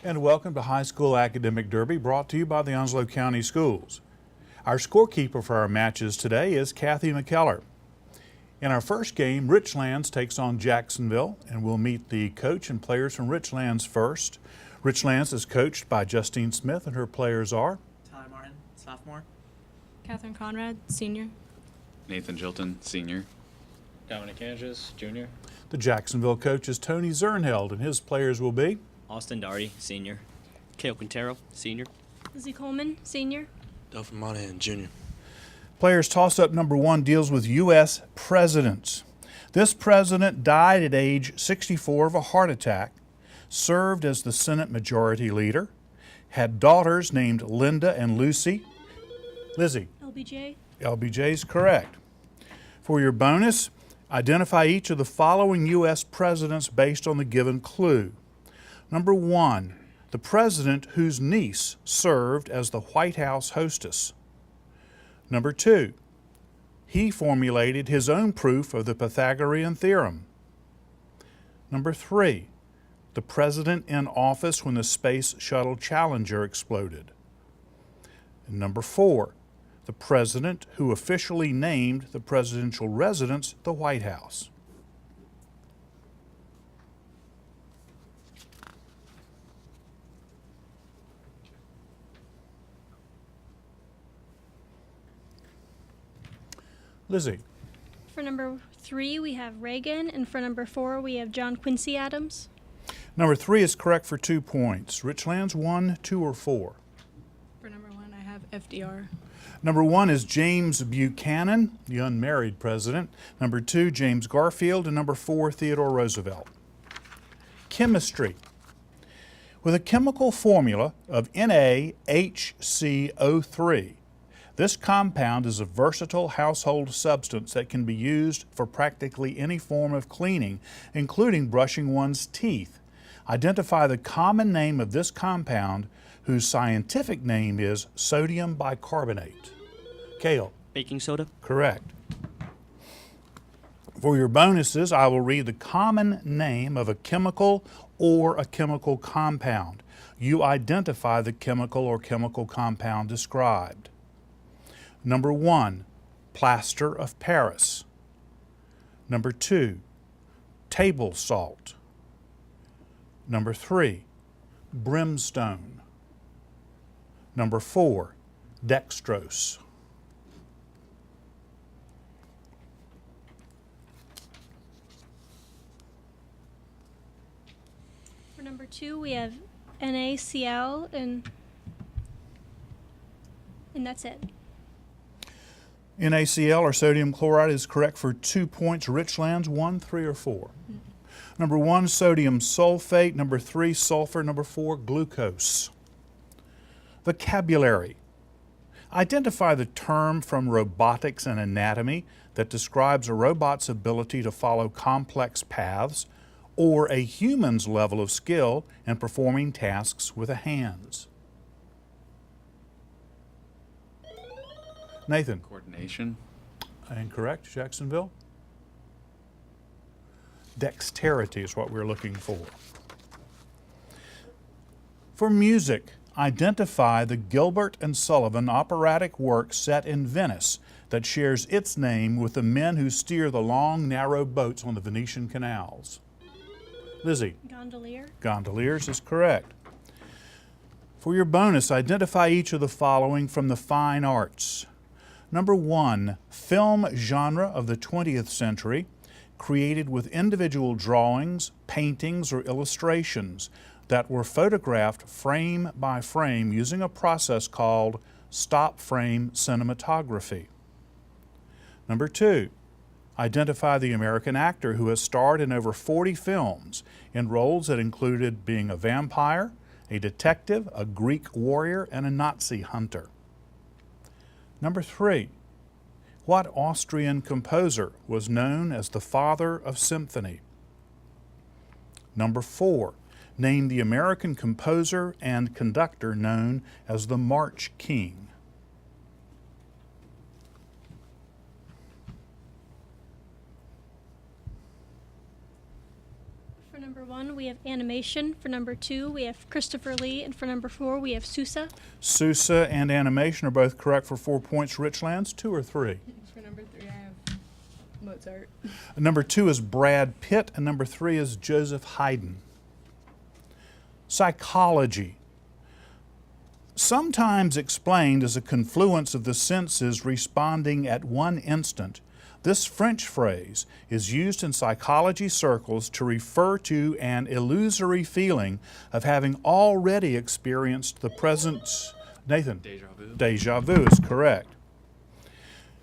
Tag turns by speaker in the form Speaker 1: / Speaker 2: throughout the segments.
Speaker 1: And welcome to High School Academic Derby, brought to you by the Onslow County Schools. Our scorekeeper for our matches today is Kathy McKellar. In our first game, Richlands takes on Jacksonville, and we'll meet the coach and players from Richlands first. Richlands is coached by Justine Smith, and her players are
Speaker 2: Ty Martin, sophomore.
Speaker 3: Catherine Conrad, senior.
Speaker 4: Nathan Jilton, senior.
Speaker 5: Dominic Andrews, junior.
Speaker 1: the Jacksonville coach is Tony Zernheld, and his players will be
Speaker 6: Austin Daugherty, senior.
Speaker 7: Kale Quintero, senior.
Speaker 3: Lizzie Coleman, senior.
Speaker 8: Delphin Monahan, junior.
Speaker 1: Players toss-up number 1 deals with U.S. presidents. This president died at age 64 of a heart attack, served as the Senate Majority Leader, had daughters named Linda and Lucy. Lizzie.
Speaker 3: LBJ.
Speaker 1: LBJ is correct. For your bonus, identify each of the following U.S. presidents based on the given clue. Number 1, the president whose niece served as the White House hostess. Number 2, he formulated his own proof of the Pythagorean theorem. Number 3, the president in office when the Space Shuttle Challenger exploded. And number 4, the president who officially named the presidential residence the White House. Lizzie.
Speaker 3: For number 3, we have Reagan, and for number 4, we have John Quincy Adams.
Speaker 1: Number 3 is correct for 2 points. Richlands, 1, 2, or 4?
Speaker 3: For number 1, I have FDR.
Speaker 1: Number 1 is James Buchanan, the unmarried president. Number 2, James Garfield. And number 4, Theodore Roosevelt. Chemistry. With a chemical formula of NaHCO3, this compound is a versatile household substance that can be used for practically any form of cleaning, including brushing one's teeth. Identify the common name of this compound, whose scientific name is sodium bicarbonate. Kale.
Speaker 7: Baking soda.
Speaker 1: Correct. For your bonuses, I will read the common name of a chemical or a chemical compound. You identify the chemical or chemical compound described. Number 1, plaster of Paris. Number 2, table salt. Number 3, brimstone. Number 4, dextrose.
Speaker 3: For number 2, we have NaCl, and that's it.
Speaker 1: NaCl, or sodium chloride, is correct for 2 points. Richlands, 1, 3, or 4? Number 1, sodium sulfate. Number 3, sulfur. Number 4, glucose. Vocabulary. Identify the term from robotics and anatomy that describes a robot's ability to follow complex paths or a human's level of skill in performing tasks with the hands. Nathan.
Speaker 4: Coordination.
Speaker 1: Incorrect, Jacksonville. Dexterity is what we're looking for. For music, identify the Gilbert and Sullivan operatic work set in Venice that shares its name with the men who steer the long, narrow boats on the Venetian canals. Lizzie.
Speaker 3: Gondolier.
Speaker 1: Gondoliers is correct. For your bonus, identify each of the following from the fine arts. Number 1, film genre of the 20th century, created with individual drawings, paintings, or illustrations that were photographed frame by frame using a process called stop frame cinematography. Number 2, identify the American actor who has starred in over 40 films in roles that included being a vampire, a detective, a Greek warrior, and a Nazi hunter. Number 3, what Austrian composer was known as the father of symphony? Number 4, name the American composer and conductor known as the March King.
Speaker 3: For For number 1, we have animation. For number 2, we have Christopher Lee. And for number 4, we have Sousa.
Speaker 1: Sousa and animation are both correct for 4 points. Richlands, 2 or 3?
Speaker 2: For number 3, I have Mozart.
Speaker 1: Number 2 is Brad Pitt, and number 3 is Joseph Haydn. Psychology. Sometimes explained as a confluence of the senses responding at one instant, this French phrase is used in psychology circles to refer to an illusory feeling of having already experienced the present. Nathan?
Speaker 4: Deja vu.
Speaker 1: Deja vu is correct.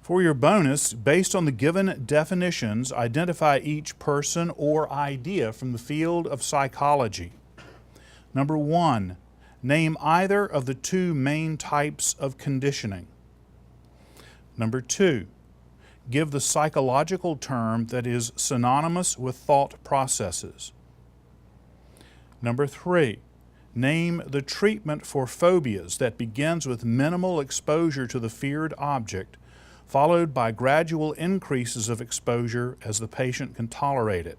Speaker 1: For your bonus, based on the given definitions, identify each person or idea from the field of psychology. Number 1, name either of the 2 main types of conditioning. Number 2, give the psychological term that is synonymous with thought processes. Number 3, name the treatment for phobias that begins with minimal exposure to the feared object, followed by gradual increases of exposure as the patient can tolerate it.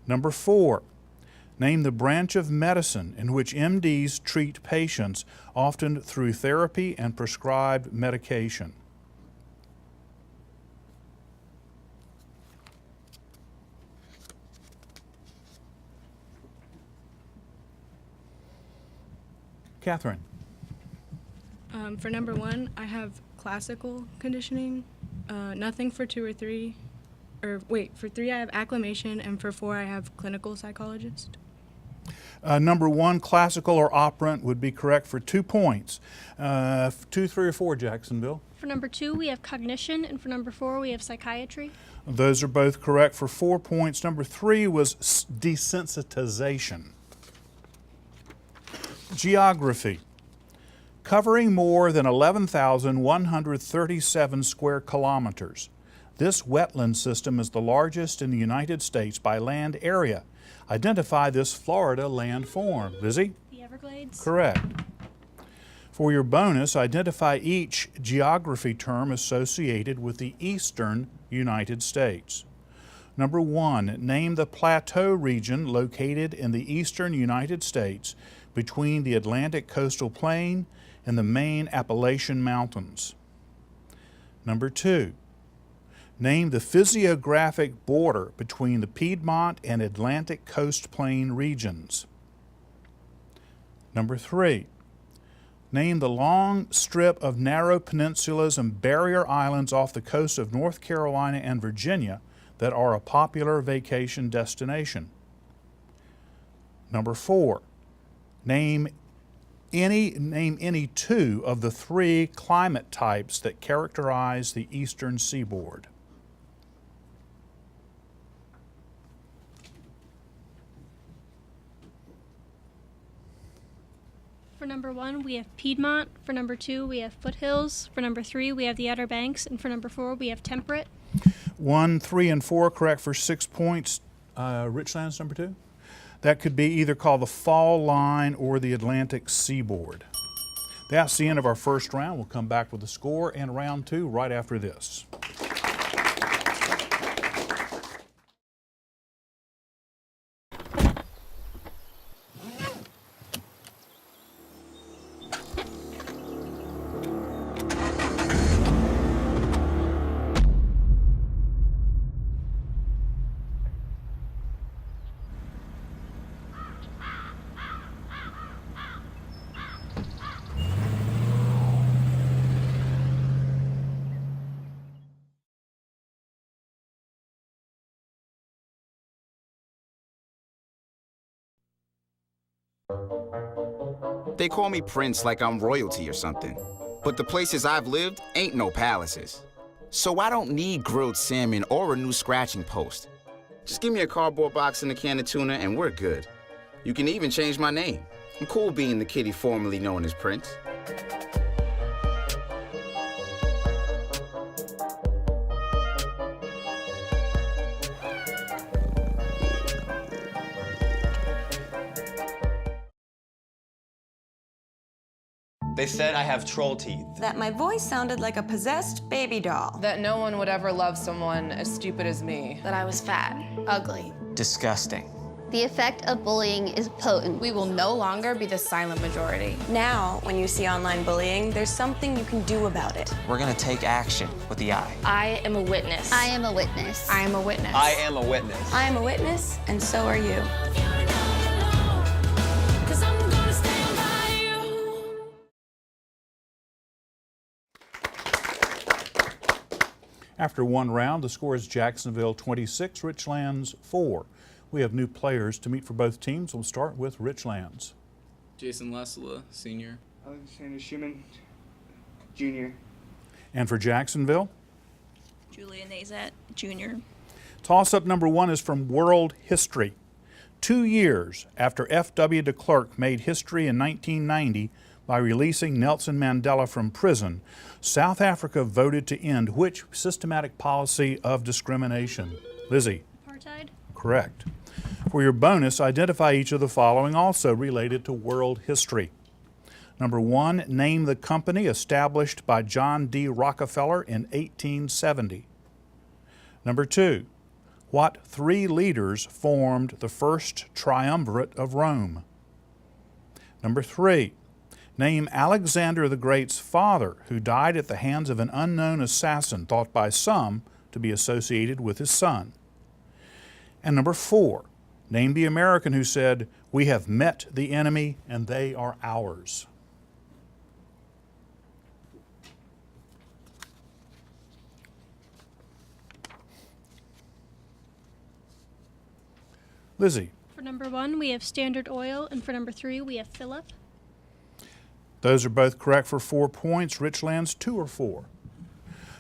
Speaker 1: Number 4, name the branch of medicine in which MDs treat patients, often through therapy and prescribed medication. Catherine.
Speaker 2: For number 1, I have classical conditioning. Nothing for 2 or 3. For 3, I have acclimation, and for 4, I have clinical psychologist.
Speaker 1: Number 1, classical or operant would be correct for 2 points. 2, 3, or 4, Jacksonville.
Speaker 3: For number 2, we have cognition. And for number 4, we have psychiatry.
Speaker 1: Those are both correct for 4 points. Number 3 was desensitization. Geography. Covering more than 11,137 square kilometers. This wetland system is the largest in the United States by land area. Identify this Florida landform. Lizzie?
Speaker 3: The Everglades.
Speaker 1: Correct. For your bonus, identify each geography term associated with the eastern United States. Number 1, name the plateau region located in the eastern United States between the Atlantic coastal plain and the main Appalachian Mountains. Number 2, name the physiographic border between the Piedmont and Atlantic coast plain regions. Number 3, name the long strip of narrow peninsulas and barrier islands off the coast of North Carolina and Virginia that are a popular vacation destination. Number 4, name any 2 of the 3 climate types that characterize the eastern seaboard.
Speaker 3: For number 1, we have Piedmont. For number 2, we have foothills. For number 3, we have the Outer Banks. And for number 4, we have temperate.
Speaker 1: 1, 3, and 4 correct for 6 points. Richlands number 2? That could be either called the fall line or the Atlantic seaboard. That's the end of our first round. We'll come back with the score and round 2 right after this.
Speaker 6: They call me Prince like I'm royalty or something. But the places I've lived ain't no palaces. So I don't need grilled salmon or a new scratching post. Just give me a cardboard box and a can of tuna and we're good. You can even change my name. I'm cool being the kitty formerly known as Prince.
Speaker 9: They said I have troll teeth.
Speaker 10: That my voice sounded like a possessed baby doll.
Speaker 11: That no one would ever love someone as stupid as me.
Speaker 12: That I was fat, ugly.
Speaker 9: Disgusting.
Speaker 13: The effect of bullying is potent.
Speaker 12: We will no longer be the silent majority.
Speaker 10: Now, when you see online bullying, there's something you can do about it.
Speaker 9: We're gonna take action with the I.
Speaker 12: I am a witness.
Speaker 13: I am a witness.
Speaker 12: I am a witness.
Speaker 9: I am a witness.
Speaker 10: I am a witness, and so are you.
Speaker 1: After one round, the score is Jacksonville 26, Richlands 4. We have new players to meet for both teams. We'll start with Richlands.
Speaker 4: Jason Lesla, senior.
Speaker 14: Alexander Schumann, junior.
Speaker 1: And for Jacksonville?
Speaker 15: Julia Nazat, junior.
Speaker 1: Toss-up number 1 is from World History. 2 years after F.W. de Klerk made history in 1990 by releasing Nelson Mandela from prison, South Africa voted to end which systematic policy of discrimination? Lizzie?
Speaker 3: Apartheid.
Speaker 1: Correct. For your bonus, identify each of the following also related to world history. Number 1, name the company established by John D. Rockefeller in 1870. Number 2, what 3 leaders formed the first triumvirate of Rome? Number 3, name Alexander the Great's father who died at the hands of an unknown assassin thought by some to be associated with his son. And number 4, name the American who said, "We have met the enemy and they are ours." Lizzie.
Speaker 3: For number 1, we have Standard Oil, and for number 3, we have Philip.
Speaker 1: Those are both correct for 4 points. Richlands, 2 or 4.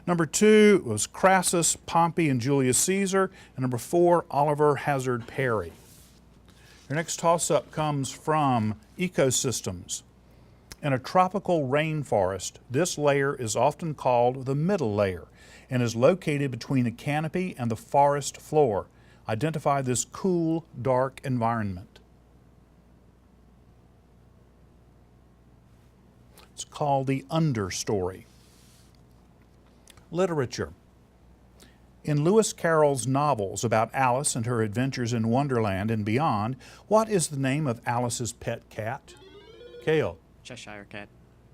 Speaker 1: Number 2 was Crassus, Pompey, and Julius Caesar. And number 4, Oliver Hazard Perry. Your next toss-up comes from ecosystems. In a tropical rainforest, this layer is often called the middle layer and is located between the canopy and the forest floor. Identify this cool, dark environment. It's called the understory. Literature. In Lewis Carroll's novels about Alice and her adventures in Wonderland and beyond, what is the name of Alice's pet cat? Cale.
Speaker 7: Cheshire Cat.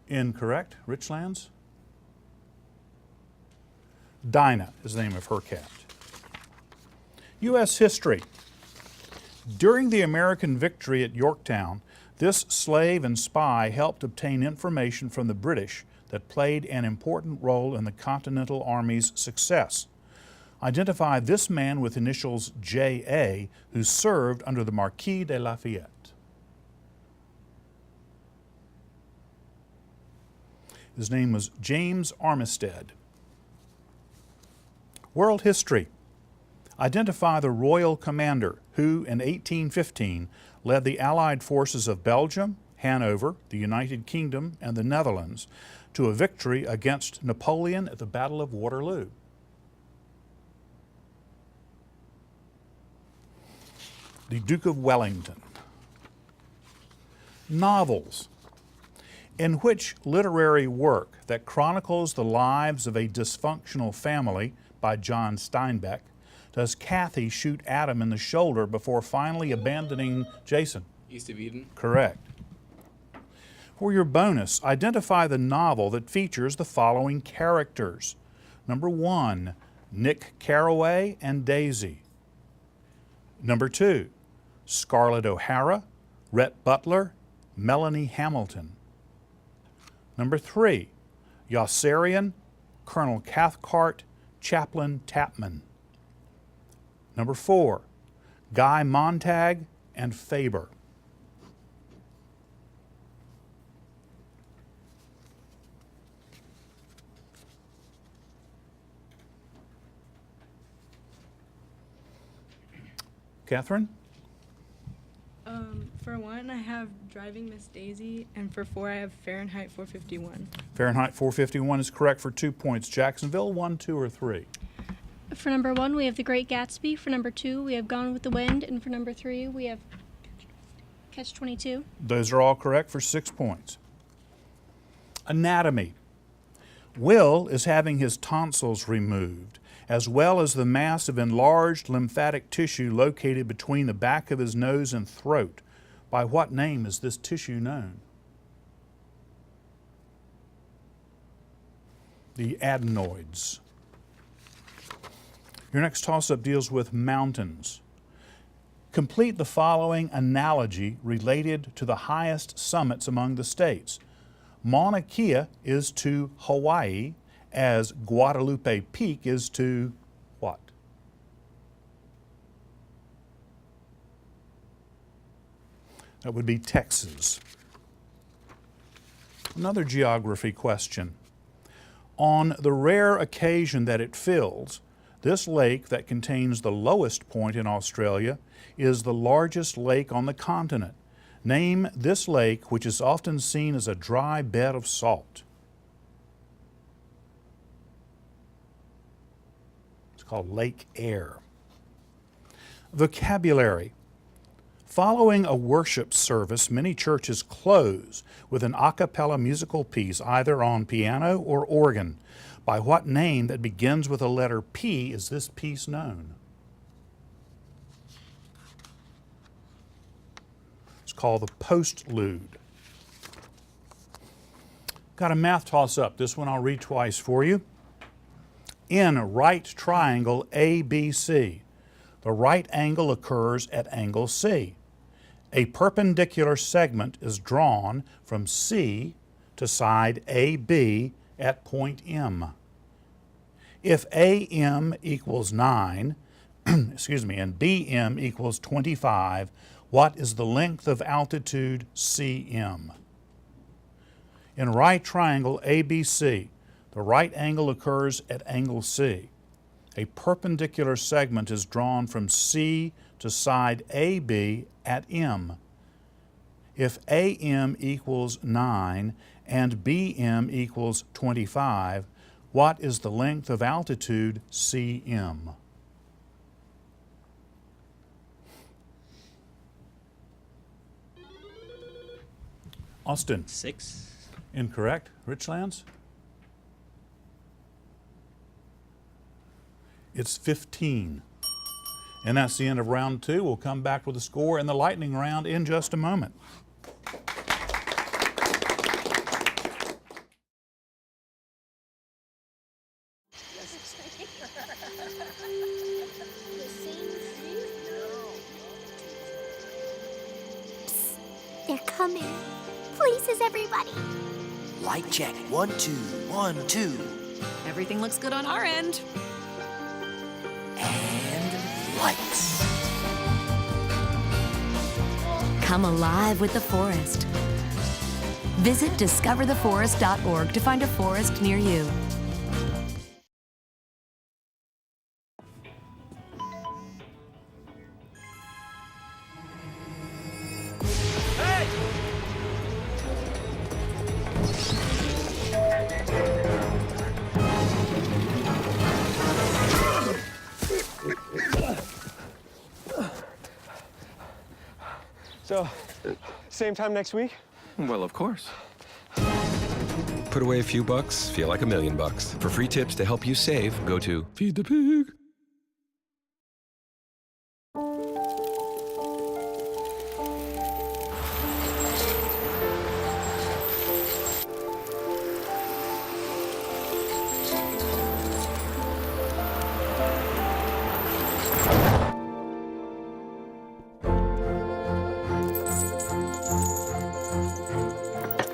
Speaker 1: Incorrect. Richlands? Dinah is the name of her cat. U.S. history. During the American victory at Yorktown, this slave and spy helped obtain information from the British that played an important role in the Continental Army's success. Identify this man with initials J.A. who served under the Marquis de Lafayette. His name was James Armistead. World history. Identify the royal commander who, in 1815, led the Allied forces of Belgium, Hanover, the United Kingdom, and the Netherlands to a victory against Napoleon at the Battle of Waterloo. The Duke of Wellington. Novels. In which literary work that chronicles the lives of a dysfunctional family by John Steinbeck does Kathy shoot Adam in the shoulder before finally abandoning Jason?
Speaker 4: East of Eden.
Speaker 1: Correct. For your bonus, identify the novel that features the following characters. Number 1, Nick Carraway and Daisy. Number 2, Scarlett O'Hara, Rhett Butler, Melanie Hamilton. Number 3, Yossarian, Colonel Cathcart, Chaplain Tapman. Number 4, Guy Montag and Faber. Catherine?
Speaker 2: For 1, I have Driving Miss Daisy, and for 4, I have Fahrenheit 451.
Speaker 1: Fahrenheit 451 is correct for 2 points. Jacksonville, 1, 2, or 3?
Speaker 3: For number 1, we have The Great Gatsby. For number 2, we have Gone with the Wind. And for number 3, we have Catch-22.
Speaker 1: Those are all correct for 6 points. Anatomy. Will is having his tonsils removed, as well as the mass of enlarged lymphatic tissue located between the back of his nose and throat. By what name is this tissue known? The adenoids. Your next toss-up deals with mountains. Complete the following analogy related to the highest summits among the states. Mauna Kea is to Hawaii as Guadalupe Peak is to what? That would be Texas. Another geography question. On the rare occasion that it fills, this lake that contains the lowest point in Australia is the largest lake on the continent. Name this lake, which is often seen as a dry bed of salt. It's called Lake Eyre. Vocabulary. Following a worship service, many churches close with an a cappella musical piece, either on piano or organ. By what name that begins with a letter P is this piece known? It's called the postlude. Got a math toss-up. This one I'll read twice for you. In right triangle ABC, the right angle occurs at angle C. A perpendicular segment is drawn from C to side AB at point M. If AM equals 9, and BM equals 25, what is the length of altitude CM? In right triangle ABC, the right angle occurs at angle C. A perpendicular segment is drawn from C to side AB at M. If AM equals 9 and BM equals 25, what is the length of altitude CM? Austin.
Speaker 7: 6.
Speaker 1: Incorrect. Richlands? It's 15. And that's the end of round 2. We'll come back with the score in the lightning round in just a moment.
Speaker 13: They're coming. Places, everybody.
Speaker 16: Light check. 1, 2, 1, 2.
Speaker 11: Everything looks good on our end.
Speaker 16: And lights.
Speaker 17: Come alive with the forest. Visit discovertheforest.org to find a forest near you.
Speaker 18: So, same time next week?
Speaker 19: Well, of course. Put away a few bucks, feel like $1 million. For free tips to help you save, go to Feed the Pig.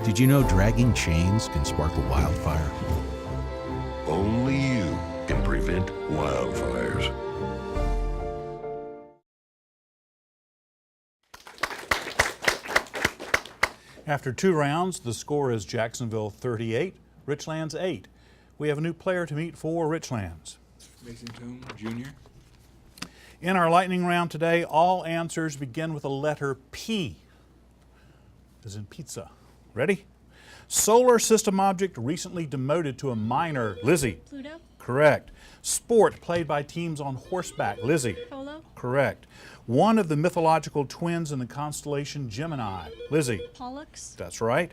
Speaker 20: Did you know dragging chains can spark a wildfire?
Speaker 21: Only you can prevent wildfires.
Speaker 1: After 2 rounds, the score is Jacksonville 38, Richlands 8. We have a new player to meet for Richlands.
Speaker 4: Mason Coombe, Jr.
Speaker 1: In our lightning round today, all answers begin with a letter P, as in pizza. Ready? Solar system object recently demoted to a minor. Lizzie.
Speaker 3: Pluto.
Speaker 1: Correct. Sport played by teams on horseback. Lizzie.
Speaker 3: Polo.
Speaker 1: Correct. One of the mythological twins in the constellation Gemini. Lizzie.
Speaker 3: Pollux.
Speaker 1: That's right.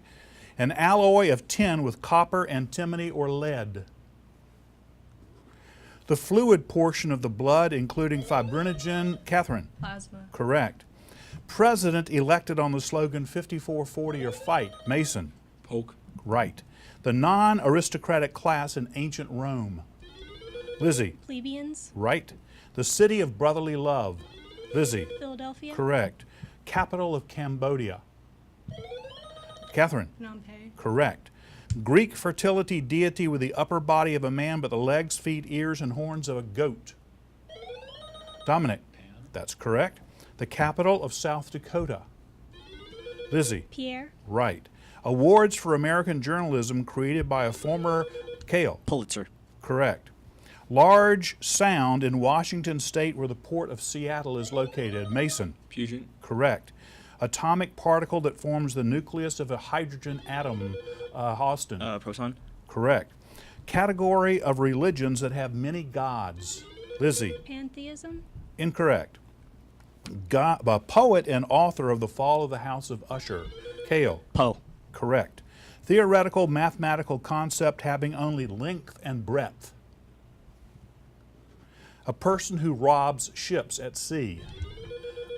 Speaker 1: An alloy of tin with copper, antimony, or lead. The fluid portion of the blood, including fibrinogen. Catherine.
Speaker 2: Plasma.
Speaker 1: Correct. President elected on the slogan 54-40 or fight. Mason.
Speaker 4: Polk.
Speaker 1: Right. The non-aristocratic class in ancient Rome. Lizzie.
Speaker 3: Plebeians.
Speaker 1: Right. The city of brotherly love. Lizzie.
Speaker 3: Philadelphia.
Speaker 1: Correct. Capital of Cambodia. Catherine.
Speaker 2: Phnom Penh.
Speaker 1: Correct. Greek fertility deity with the upper body of a man but the legs, feet, ears, and horns of a goat. Dominic. That's correct. The capital of South Dakota. Lizzie.
Speaker 3: Pierre.
Speaker 1: Right. Awards for American journalism created by a former Cale.
Speaker 7: Pulitzer.
Speaker 1: Correct. Large sound in Washington State where the port of Seattle is located. Mason.
Speaker 4: Puget.
Speaker 1: Correct. Atomic particle that forms the nucleus of a hydrogen atom. Austin.
Speaker 7: Proton.
Speaker 1: Correct. Category of religions that have many gods. Lizzie.
Speaker 3: Pantheism.
Speaker 1: Incorrect. Poet and author of The Fall of the House of Usher. Cale.
Speaker 7: Poe.
Speaker 1: Correct. Theoretical mathematical concept having only length and breadth. A person who robs ships at sea.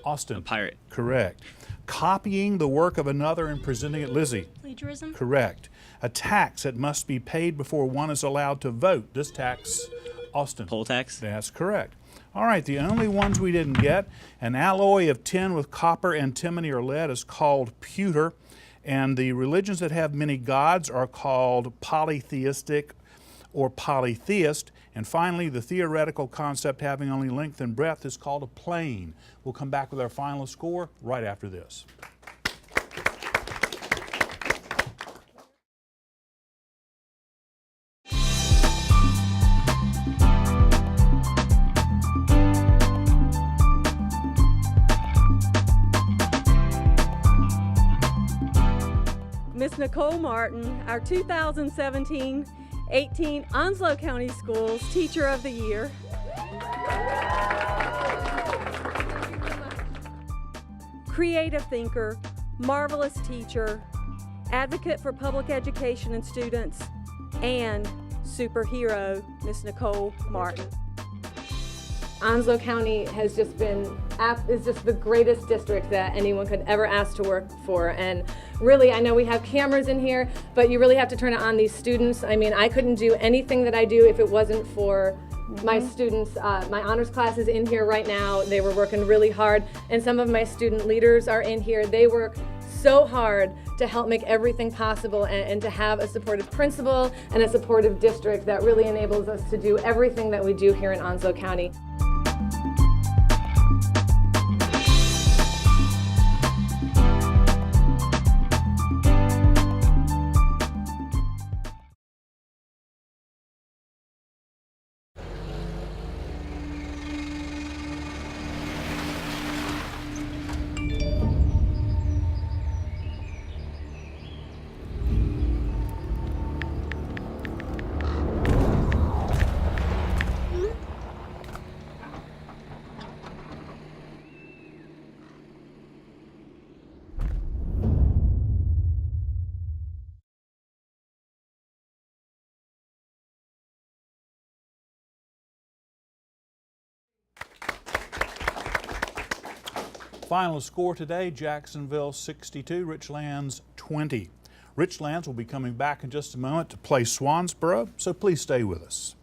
Speaker 1: Austin.
Speaker 7: A pirate.
Speaker 1: Correct. Copying the work of another and presenting it. Lizzie.
Speaker 3: Plagiarism.
Speaker 1: Correct. A tax that must be paid before one is allowed to vote. This tax. Austin.
Speaker 7: Poll tax.
Speaker 1: That's correct. All right, the only ones we didn't get, an alloy of tin with copper, antimony, or lead is called pewter, and the religions that have many gods are called polytheistic or polytheist, and finally, the theoretical concept having only length and breadth is called a plane. We'll come back with our final score right after this.
Speaker 5: Miss Nicole Martin, our 2017-18 Onslow County Schools Teacher of the Year. Creative thinker, marvelous teacher, advocate for public education and students, and superhero, Miss Nicole Martin.
Speaker 22: Onslow County has just been, is just the greatest district that anyone could ever ask to work for. And really, I know we have cameras in here, but you really have to turn it on these students. I mean, I couldn't do anything that I do if it wasn't for my students. My honors class is in here right now. They were working really hard. And some of my student leaders are in here. They work so hard to help make everything possible and to have a supportive principal and a supportive district that really enables us to do everything that we do here in Onslow County.
Speaker 1: Final score today, Jacksonville 62, Richlands 20. Richlands will be coming back in just a moment to play Swansboro, so please stay with us.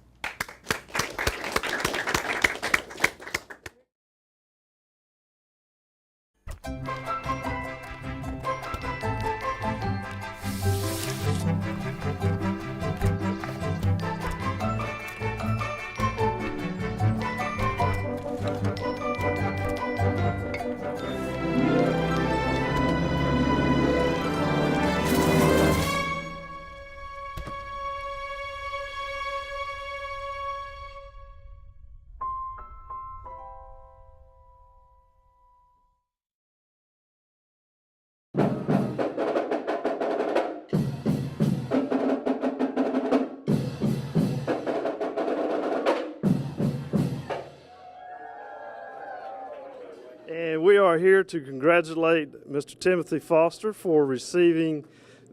Speaker 23: And we are here to congratulate Mr. Timothy Foster for receiving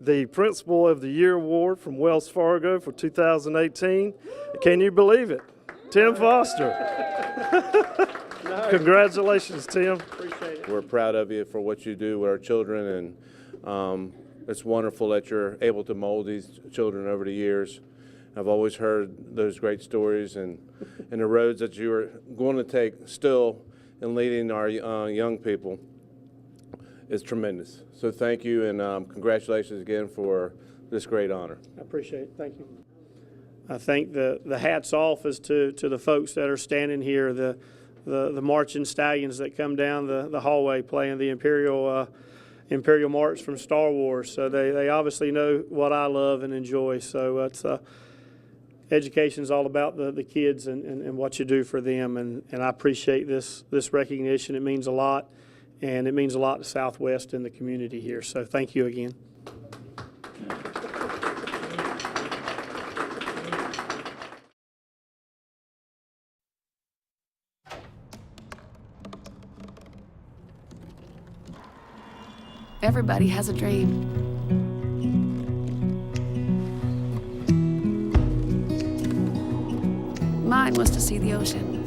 Speaker 6: the Principal of the Year Award from Wells Fargo for 2018. Can you believe it? Tim Foster. Congratulations, Tim.
Speaker 8: Appreciate it. We're proud of you for what you do with our children, and it's wonderful that you're able to mold these children over the years. I've always heard those great stories and the roads that you are going to take still in leading our young people is tremendous. So thank you, and congratulations again for this great honor.
Speaker 6: I appreciate it. Thank you. I think the hats off is to the folks that are standing here, the marching stallions that come down the hallway playing the Imperial March from Star Wars. So they obviously know what I love and enjoy. So it's education is all about the kids and what you do for them. And I appreciate this recognition. It means a lot, and it means a lot to Southwest and the community here. So thank you again.
Speaker 11: Everybody has a dream. Mine was to see the ocean.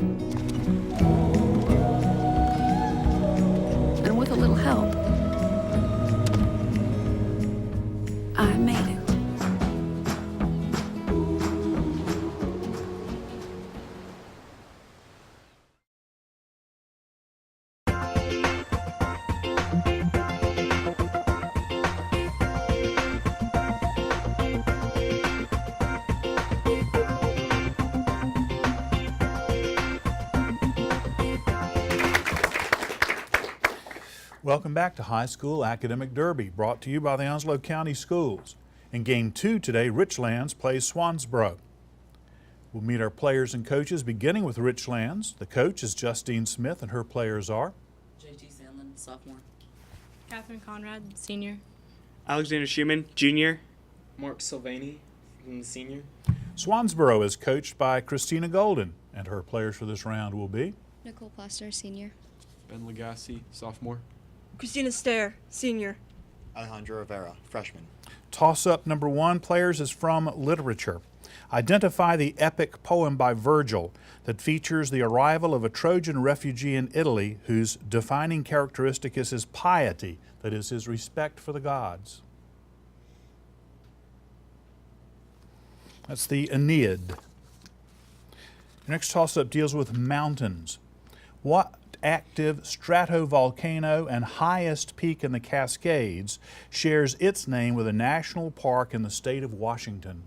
Speaker 11: And with a little help, I made it.
Speaker 1: Welcome back to High School Academic Derby, brought to you by the Onslow County Schools. In Game 2 today, Richlands plays Swansboro. We'll meet our players and coaches, beginning with Richlands. The coach is Justine Smith, and her players are
Speaker 11: JT Sandlin, sophomore.
Speaker 2: Catherine Conrad, senior.
Speaker 14: Alexander Schumann, junior.
Speaker 9: Mark Silvani, from the senior.
Speaker 1: Swansboro is coached by Christina Golden, and her players for this round will be
Speaker 12: Nicole Plaster, senior.
Speaker 4: Ben Legassi, sophomore.
Speaker 23: Christina Stair, senior.
Speaker 24: Alejandro Rivera, freshman.
Speaker 1: Toss-up number 1, players, is from literature. Identify the epic poem by Virgil that features the arrival of a Trojan refugee in Italy whose defining characteristic is his piety, that is, his respect for the gods. That's the Aeneid. The next toss-up deals with mountains. What active stratovolcano and highest peak in the Cascades shares its name with a national park in the state of Washington?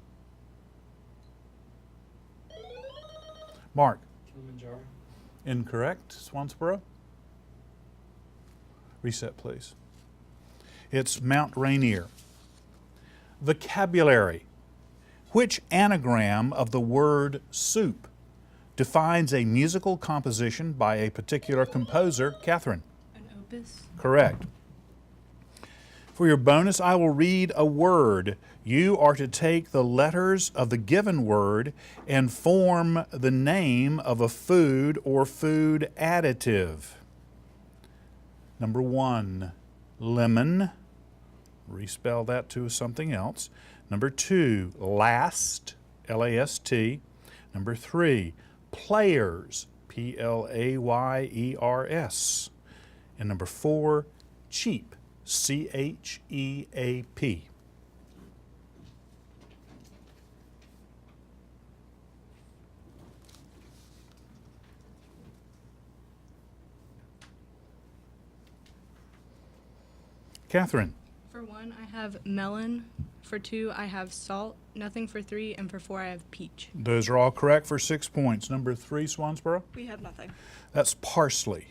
Speaker 1: Mark.
Speaker 9: Kilimanjaro.
Speaker 1: Incorrect. Swansboro. Reset, please. It's Mount Rainier. Vocabulary. Which anagram of the word soup defines a musical composition by a particular composer? Catherine.
Speaker 2: An opus.
Speaker 1: Correct. For your bonus, I will read a word. You are to take the letters of the given word and form the name of a food or food additive. Number 1, lemon. Respell that to something else. Number 2, last, L-A-S-T. Number 3, players, P-L-A-Y-E-R-S. And number 4, cheap, C-H-E-A-P. Catherine.
Speaker 2: For 1, I have melon. For 2, I have salt. Nothing for 3, and for 4, I have peach.
Speaker 1: Those are all correct for 6 points. Number 3, Swansboro?
Speaker 23: We have nothing.
Speaker 1: That's parsley.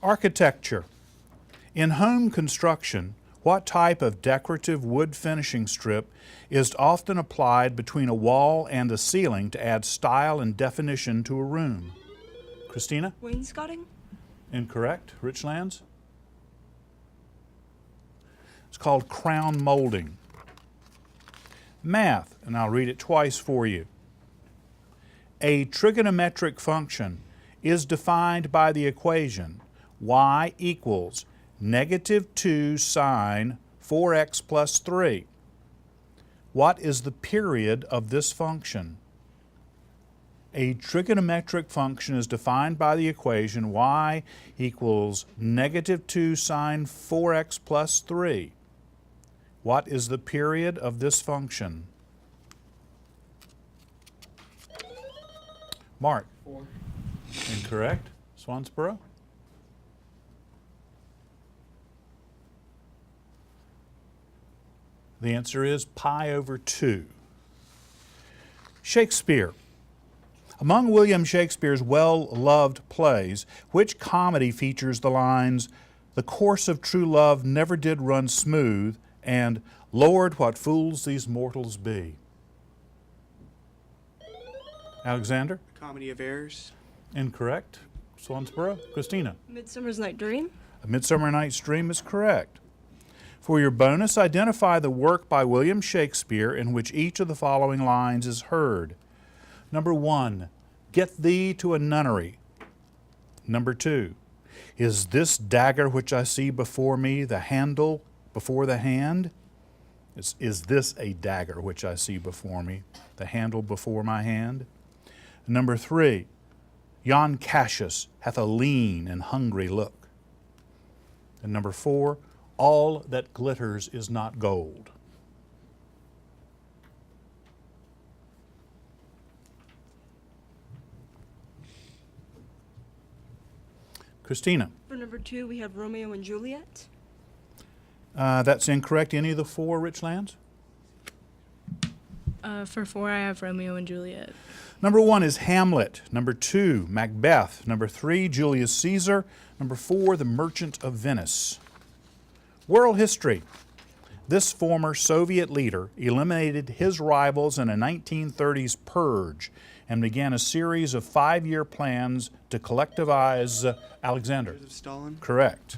Speaker 1: Architecture. In home construction, what type of decorative wood finishing strip is often applied between a wall and a ceiling to add style and definition to a room? Christina?
Speaker 23: Wainscoting?
Speaker 1: Incorrect. Richlands? It's called crown molding. Math, and I'll read it twice for you. A trigonometric function is defined by the equation y equals -2 sine 4x plus 3. What is the period of this function? A trigonometric function is defined by the equation y equals -2 sine 4x plus 3. What is the period of this function? Mark.
Speaker 9: 4.
Speaker 1: Incorrect. Swansboro? The answer is pi over 2. Shakespeare. Among William Shakespeare's well-loved plays, which comedy features the lines, "The course of true love never did run smooth," and "Lord, what fools these mortals be"? Alexander?
Speaker 14: Comedy of Errors.
Speaker 1: Incorrect. Swansboro? Christina?
Speaker 23: Midsummer's Night Dream.
Speaker 1: A Midsummer Night's Dream is correct. For your bonus, identify the work by William Shakespeare in which each of the following lines is heard. Number 1, "Get thee to a nunnery." Number 2, "Is this dagger which I see before me the handle before the hand?" Is this a dagger which I see before me, the handle before my hand? Number 3, "Yon Cassius hath a lean and hungry look." And number 4, "All that glitters is not gold." Christina?
Speaker 23: For number 2, we have Romeo and Juliet.
Speaker 1: That's incorrect. Any of the 4 Richlands?
Speaker 2: For 4, I have Romeo and Juliet.
Speaker 1: Number 1 is Hamlet. Number 2, Macbeth. Number 3, Julius Caesar. Number 4, The Merchant of Venice. World history. This former Soviet leader eliminated his rivals in a 1930s purge and began a series of 5-year plans to collectivize Alexander.
Speaker 14: Stalin.
Speaker 1: Correct.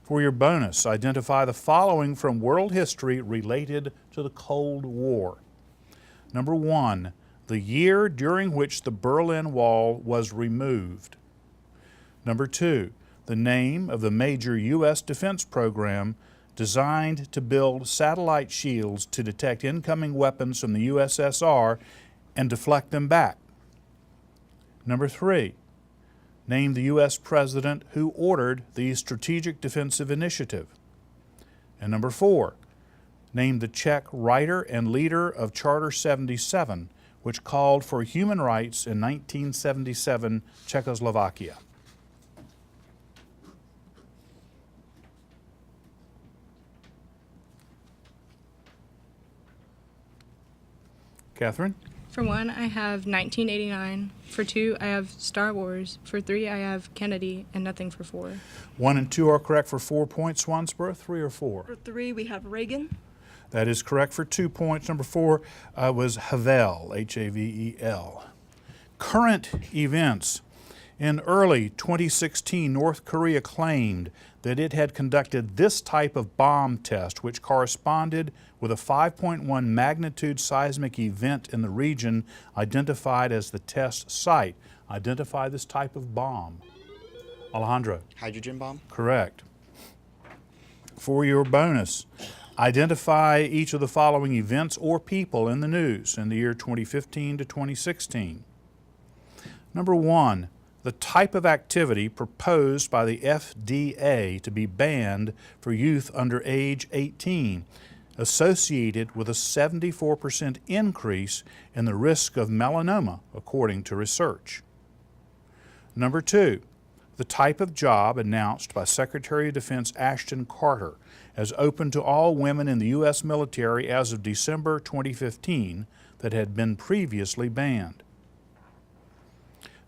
Speaker 1: For your bonus, identify the following from world history related to the Cold War. Number 1, the year during which the Berlin Wall was removed. Number 2, the name of the major U.S. defense program designed to build satellite shields to detect incoming weapons from the USSR and deflect them back. Number 3, name the U.S. president who ordered the Strategic Defensive Initiative. And number 4, name the Czech writer and leader of Charter 77, which called for human rights in 1977 Czechoslovakia. Catherine?
Speaker 2: For 1, I have 1989. For 2, I have Star Wars. For 3, I have Kennedy, and nothing for 4.
Speaker 1: 1 and 2 are correct for 4 points. Swansboro, 3 or 4?
Speaker 23: For 3, we have Reagan.
Speaker 1: That is correct for 2 points. Number 4 was Havel, H-A-V-E-L. Current events. In early 2016, North Korea claimed that it had conducted this type of bomb test, which corresponded with a 5.1 magnitude seismic event in the region identified as the test site. Identify this type of bomb. Alejandro?
Speaker 24: Hydrogen bomb.
Speaker 1: Correct. For your bonus, identify each of the following events or people in the news in the year 2015 to 2016. Number 1, the type of activity proposed by the FDA to be banned for youth under age 18, associated with a 74% increase in the risk of melanoma, according to research. Number 2, the type of job announced by Secretary of Defense Ashton Carter as open to all women in the U.S. military as of December 2015 that had been previously banned.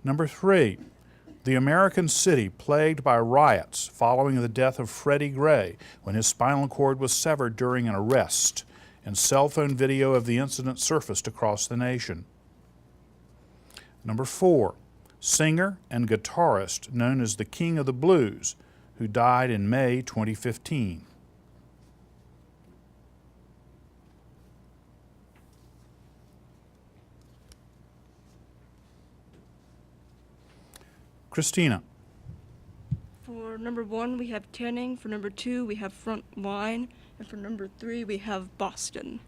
Speaker 1: Number 3, the American city plagued by riots following the death of Freddie Gray when his spinal cord was severed during an arrest, and cell phone video of the incident surfaced across the nation. Number 4, singer and guitarist known as the King of the Blues, who died in May 2015. Christina?
Speaker 23: For number 1, we have Tanning. For number 2, we have Front Line. And for number 3, we have Boston.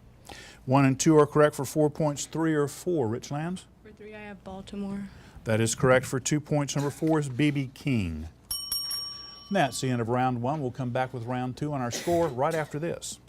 Speaker 1: 1 and 2 are correct for 4 points. 3 or 4, Richlands?
Speaker 2: For 3, I have Baltimore.
Speaker 1: That is correct for 2 points. Number 4 is B.B. King. And that's the end of round 1. We'll come back with round 2 on our score right after this.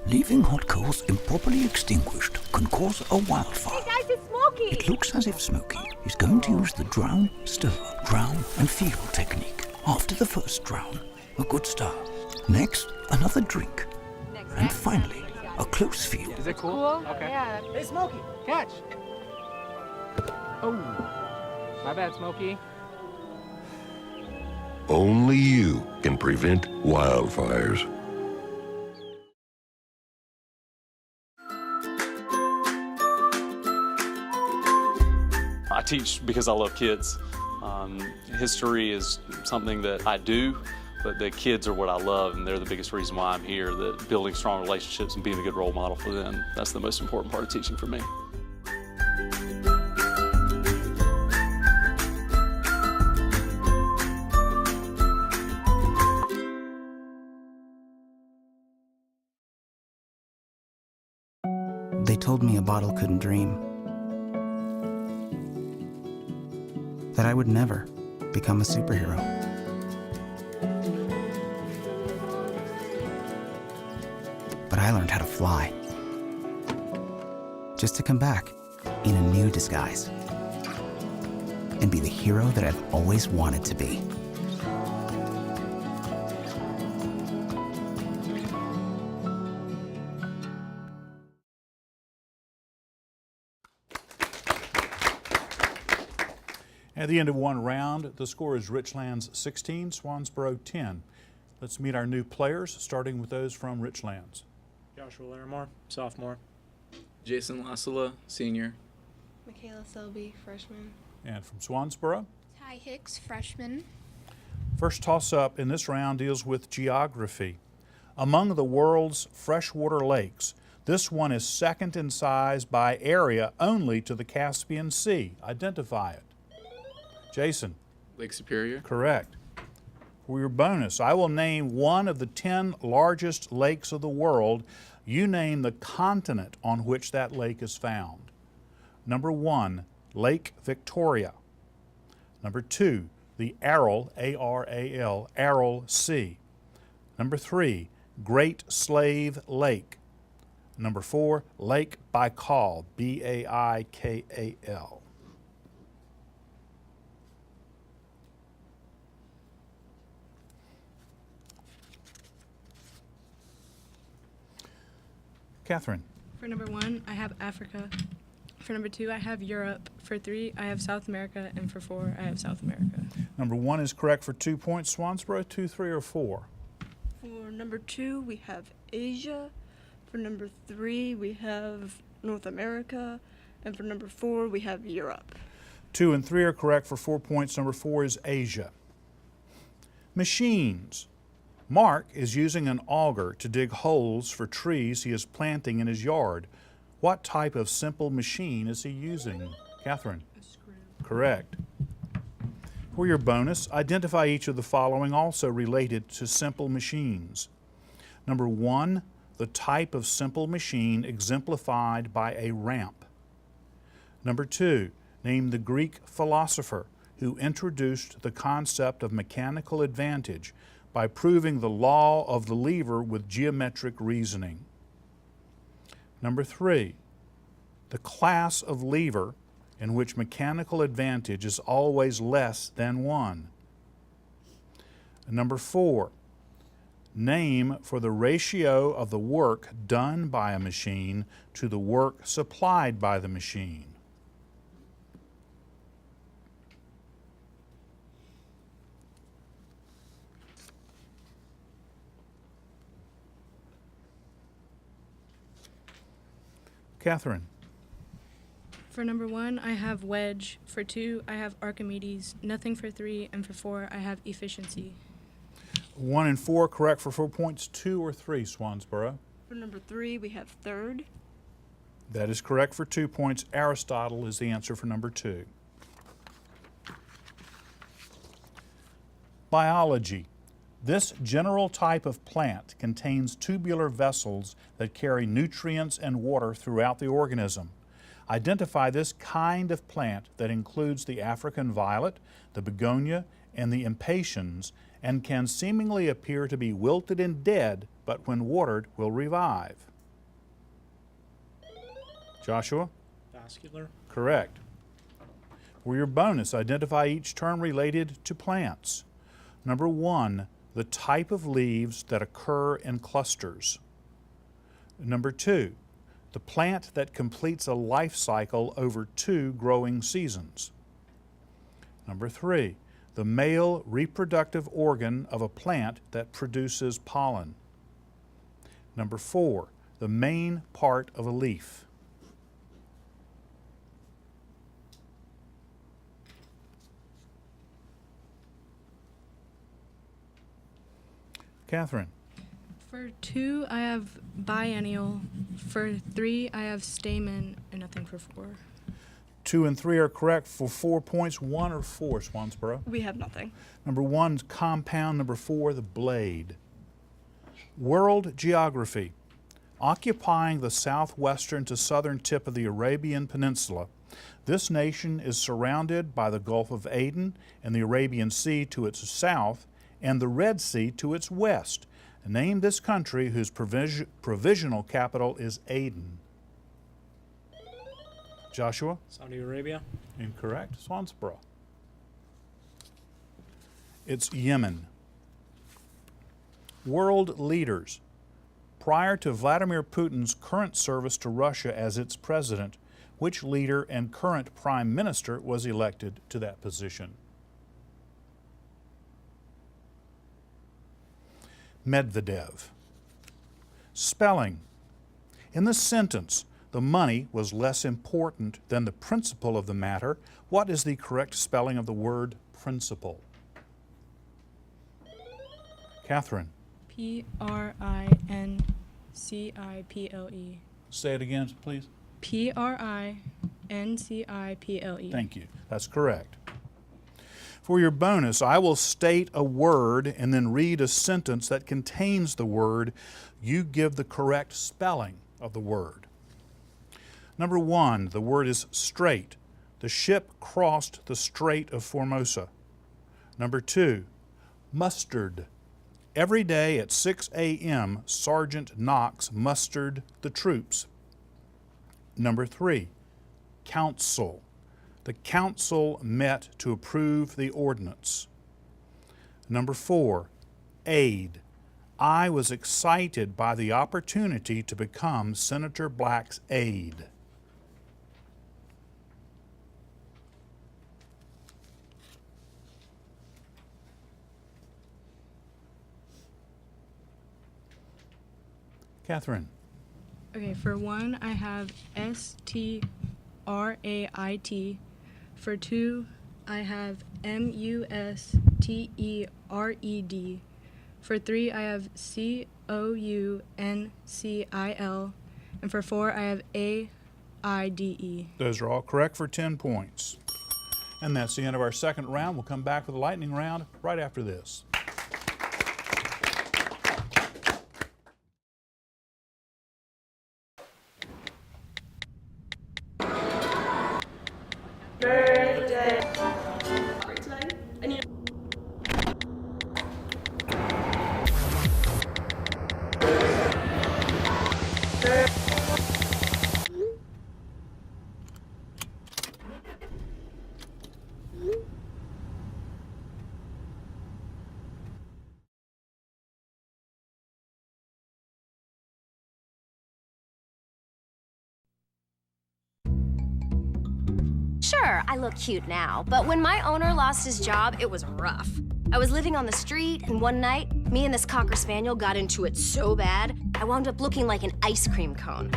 Speaker 10: Leaving hot coals improperly extinguished can cause a wildfire.
Speaker 5: Hey guys, it's Smokey!
Speaker 10: It looks as if Smokey is going to use the drown, stir, drown and feel technique. After the first drown, a good start. Next, another drink. And finally, a close feel.
Speaker 18: Is it cool? Okay.
Speaker 5: Yeah.
Speaker 18: Hey, Smokey, catch! Oh, my bad, Smokey.
Speaker 21: Only you can prevent wildfires.
Speaker 13: I teach because I love kids. History is something that I do, but the kids are what I love, and they're the biggest reason why I'm here, that building strong relationships and being a good role model for them, that's the most important part of teaching for me.
Speaker 10: They told me a bottle couldn't dream. That I would never become a superhero. But I learned how to fly. Just to come back in a new disguise. And be the hero that I've always wanted to be.
Speaker 1: At the end of one round, the score is Richlands 16, Swansboro 10. Let's meet our new players, starting with those from Richlands.
Speaker 9: Joshua Larimore, sophomore. Jason Lassala, senior.
Speaker 12: Michaela Selby, freshman.
Speaker 1: And from Swansboro?
Speaker 12: Ty Hicks, freshman.
Speaker 1: First toss-up in this round deals with geography. Among the world's freshwater lakes, this one is second in size by area only to the Caspian Sea. Identify it. Jason.
Speaker 9: Lake Superior.
Speaker 1: Correct. For your bonus, I will name one of the 10 largest lakes of the world. You name the continent on which that lake is found. Number 1, Lake Victoria. Number 2, the Aral, A-R-A-L, Aral Sea. Number 3, Great Slave Lake. Number 4, Lake Baikal, B-A-I-K-A-L. Catherine.
Speaker 2: For number 1, I have Africa. For number 2, I have Europe. For 3, I have South America. And for 4, I have South America.
Speaker 1: Number 1 is correct for 2 points. Swansboro, 2, 3, or 4?
Speaker 23: For number 2, we have Asia. For number 3, we have North America. And for number 4, we have Europe.
Speaker 1: 2 and 3 are correct for 4 points. Number 4 is Asia. Machines. Mark is using an auger to dig holes for trees he is planting in his yard. What type of simple machine is he using? Catherine?
Speaker 2: A screw.
Speaker 1: Correct. For your bonus, identify each of the following also related to simple machines. Number 1, the type of simple machine exemplified by a ramp. Number 2, name the Greek philosopher who introduced the concept of mechanical advantage by proving the law of the lever with geometric reasoning. Number 3, the class of lever in which mechanical advantage is always less than 1. Number 4, name for the ratio of the work done by a machine to the work supplied by the machine. Catherine.
Speaker 2: For number 1, I have wedge. For 2, I have Archimedes. Nothing for 3. And for 4, I have efficiency.
Speaker 1: 1 and 4 correct for 4 points. 2 or 3, Swansboro?
Speaker 23: For number 3, we have third.
Speaker 1: That is correct for 2 points. Aristotle is the answer for number 2. Biology. This general type of plant contains tubular vessels that carry nutrients and water throughout the organism. Identify this kind of plant that includes the African violet, the begonia, and the impatiens, and can seemingly appear to be wilted and dead, but when watered will revive. Joshua?
Speaker 6: Vascular.
Speaker 1: Correct. For your bonus, identify each term related to plants. Number 1, the type of leaves that occur in clusters. Number 2, the plant that completes a life cycle over 2 growing seasons. Number 3, the male reproductive organ of a plant that produces pollen. Number 4, the main part of a leaf. Catherine.
Speaker 2: For 2, I have biennial. For 3, I have stamen, and nothing for 4.
Speaker 1: 2 and 3 are correct for 4 points. 1 or 4, Swansboro?
Speaker 23: We have nothing.
Speaker 1: Number 1, compound. Number 4, the blade. World geography. Occupying the southwestern to southern tip of the Arabian Peninsula, this nation is surrounded by the Gulf of Aden and the Arabian Sea to its south and the Red Sea to its west. Name this country whose provisional capital is Aden. Joshua?
Speaker 6: Saudi Arabia.
Speaker 1: Incorrect. Swansboro. It's Yemen. World leaders. Prior to Vladimir Putin's current service to Russia as its president, which leader and current prime minister was elected to that position? Medvedev. Spelling. In this sentence, the money was less important than the principle of the matter. What is the correct spelling of the word principle? Catherine.
Speaker 2: P-R-I-N-C-I-P-L-E.
Speaker 1: Say it again, please.
Speaker 2: P-R-I-N-C-I-P-L-E.
Speaker 1: Thank you. That's correct. For your bonus, I will state a word and then read a sentence that contains the word. You give the correct spelling of the word. Number 1, the word is strait. The ship crossed the Strait of Formosa. Number 2, mustard. Every day at 6 a.m., Sergeant Knox mustered the troops. Number 3, council. The council met to approve the ordinance. Number 4, aide. I was excited by the opportunity to become Senator Black's aide. Catherine.
Speaker 2: Okay, for 1, I have S-T-R-A-I-T. For 2, I have M-U-S-T-E-R-E-D. For 3, I have C-O-U-N-C-I-L. And for 4, I have A-I-D-E.
Speaker 1: Those are all correct for 10 points. And that's the end of our second round. We'll come back with a lightning round right after this.
Speaker 15: Sure, I look cute now, but when my owner lost his job, it was rough. I was living on the street, and one night, me and this Cocker Spaniel got into it so bad, I wound up looking like an ice cream cone.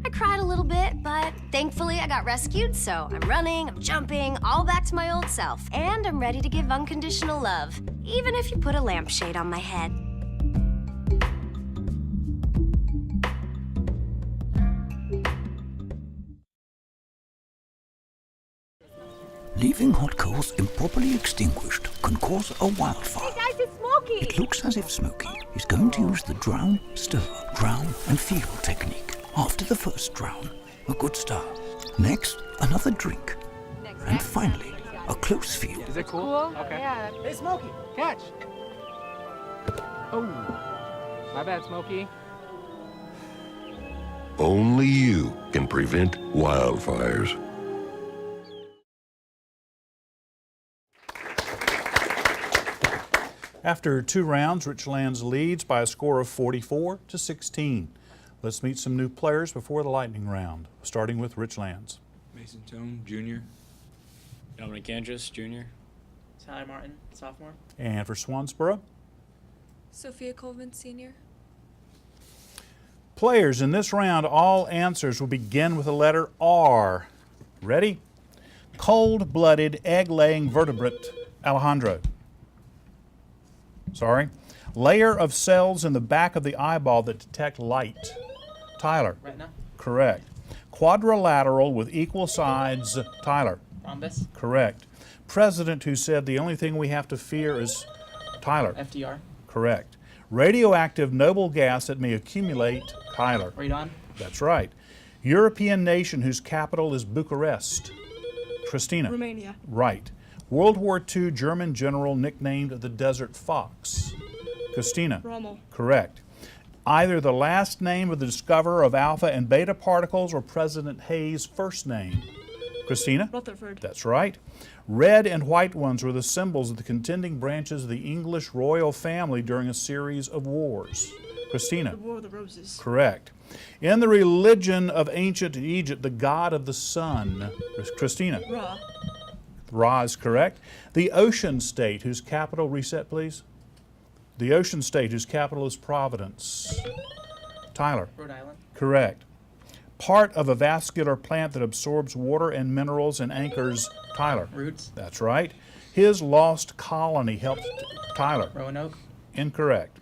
Speaker 15: I cried a little bit, but thankfully I got rescued, so I'm running, I'm jumping, all back to my old self, and I'm ready to give unconditional love, even if you put a lampshade on my head.
Speaker 10: Leaving hot coals improperly extinguished can cause a wildfire.
Speaker 5: Guys, it's Smokey!
Speaker 10: It looks as if Smokey is going to use the drown, stir, drown and feel technique. After the first drown, a good start. Next, another drink. And finally, a close feel.
Speaker 18: Is it cool? Okay.
Speaker 23: Yeah.
Speaker 18: Hey, Smokey, catch. Oh, my bad, Smokey.
Speaker 21: Only you can prevent wildfires.
Speaker 1: After 2 rounds, Richlands leads by a score of 44-16. Let's meet some new players before the lightning round, starting with Richlands.
Speaker 9: Mason Tone, junior.
Speaker 7: Dominic Andrus, junior.
Speaker 18: Tyler Martin, sophomore.
Speaker 1: And for Swansboro,
Speaker 12: Sophia Colvin, senior.
Speaker 1: players in this round, all answers will begin with the letter R. Ready? Cold-blooded, egg-laying vertebrate, Alejandro. Sorry. Layer of cells in the back of the eyeball that detect light, Tyler.
Speaker 18: Retina.
Speaker 1: Correct. Quadrilateral with equal sides, Tyler.
Speaker 18: Rhombus.
Speaker 1: Correct. President who said the only thing we have to fear is, Tyler.
Speaker 18: FDR.
Speaker 1: Correct. Radioactive noble gas that may accumulate, Tyler.
Speaker 18: Radon.
Speaker 1: That's right. European nation whose capital is Bucharest, Christina.
Speaker 23: Romania.
Speaker 1: Right. World War II German general nicknamed the Desert Fox, Christina.
Speaker 23: Rommel.
Speaker 1: Correct. Either the last name of the discoverer of alpha and beta particles or President Hayes' first name, Christina.
Speaker 23: Rutherford.
Speaker 1: That's right. Red and white ones were the symbols of the contending branches of the English royal family during a series of wars, Christina.
Speaker 23: The War of the Roses.
Speaker 1: Correct. In the religion of ancient Egypt, the god of the sun, Christina.
Speaker 23: Ra.
Speaker 1: Ra is correct. The ocean state whose capital, reset please. The ocean state whose capital is Providence. Tyler.
Speaker 18: Rhode Island.
Speaker 1: Correct. Part of a vascular plant that absorbs water and minerals and anchors, Tyler.
Speaker 18: Roots.
Speaker 1: That's right. His lost colony helped, Tyler.
Speaker 18: Roanoke.
Speaker 1: Incorrect.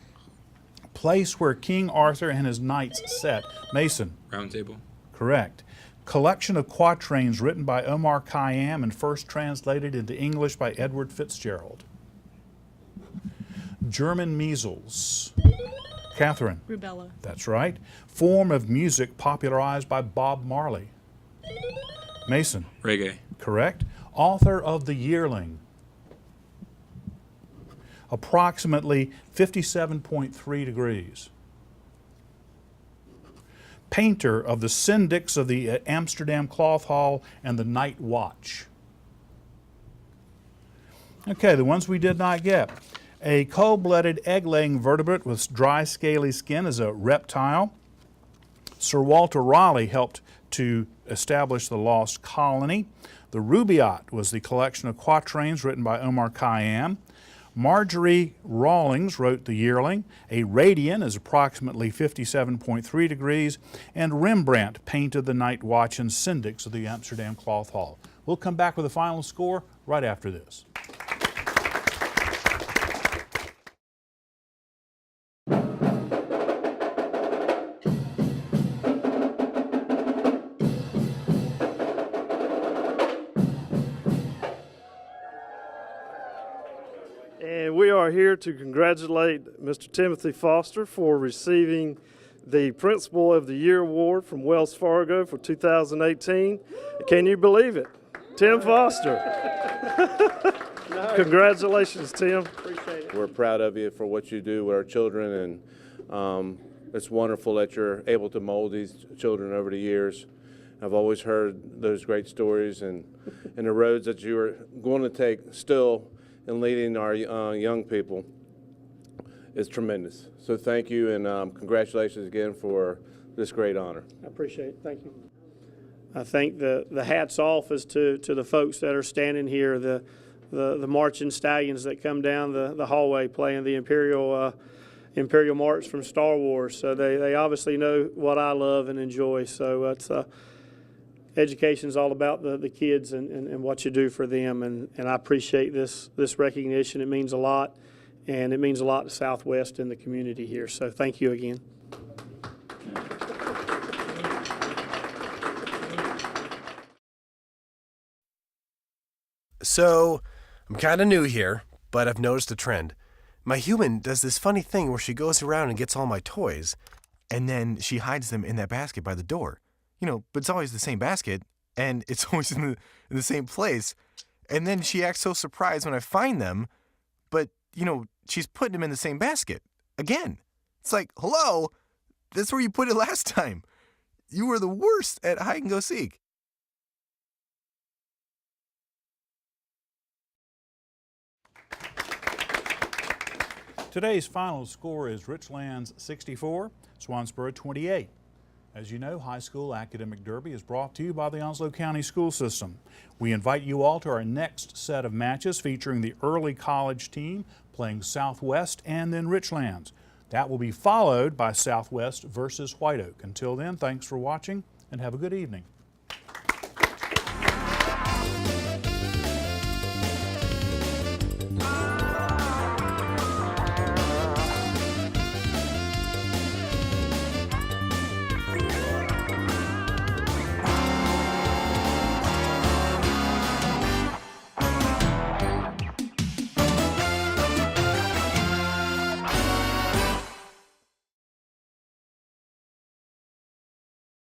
Speaker 1: Place where King Arthur and his knights sat, Mason.
Speaker 9: Round Table.
Speaker 1: Correct. Collection of quatrains written by Omar Khayyam and first translated into English by Edward Fitzgerald. German measles. Catherine.
Speaker 23: Rubella.
Speaker 1: That's right. Form of music popularized by Bob Marley. Mason.
Speaker 9: Reggae.
Speaker 1: Correct. Author of The Yearling. Approximately 57.3 degrees. Painter of the Syndics of the Amsterdam Cloth Hall and the Night Watch. Okay, the ones we did not get. A cold-blooded, egg-laying vertebrate with dry, scaly skin is a reptile. Sir Walter Raleigh helped to establish the lost colony. The Rubaiyat was the collection of quatrains written by Omar Khayyam. Marjorie Rawlings wrote The Yearling. A radian is approximately 57.3 degrees. And Rembrandt painted the Night Watch and Syndics of the Amsterdam Cloth Hall. We'll come back with a final score right after this.
Speaker 6: And we are here to congratulate Mr. Timothy Foster for receiving the Principal of the Year Award from Wells Fargo for 2018. Can you believe it? Tim Foster. Congratulations, Tim. Appreciate it.
Speaker 8: We're proud of you for what you do with our children, and it's wonderful that you're able to mold these children over the years. I've always heard those great stories and the roads that you are going to take still in leading our young people is tremendous. So thank you, and congratulations again for this great honor.
Speaker 6: I appreciate it. Thank you. I think the hats off is to the folks that are standing here, the marching stallions that come down the hallway playing the Imperial March from Star Wars. So they obviously know what I love and enjoy. So it's education's all about the kids and what you do for them, and I appreciate this recognition. It means a lot, and it means a lot to Southwest and the community here. So thank you again.
Speaker 16: So, I'm kind of new here, but I've noticed a trend. My human does this funny thing where she goes around and gets all my toys, and then she hides them in that basket by the door. But it's always the same basket, and it's always in the same place. And then she acts so surprised when I find them, but, she's putting them in the same basket. Again. It's like, hello, that's where you put it last time. You were the worst at hide and go seek.
Speaker 1: Today's final score is Richlands 64, Swansboro 28. As you know, High School Academic Derby is brought to you by the Onslow County School System. We invite you all to our next set of matches featuring the early college team playing Southwest and then Richlands. That will be followed by Southwest versus White Oak. Until then, thanks for watching and have a good evening.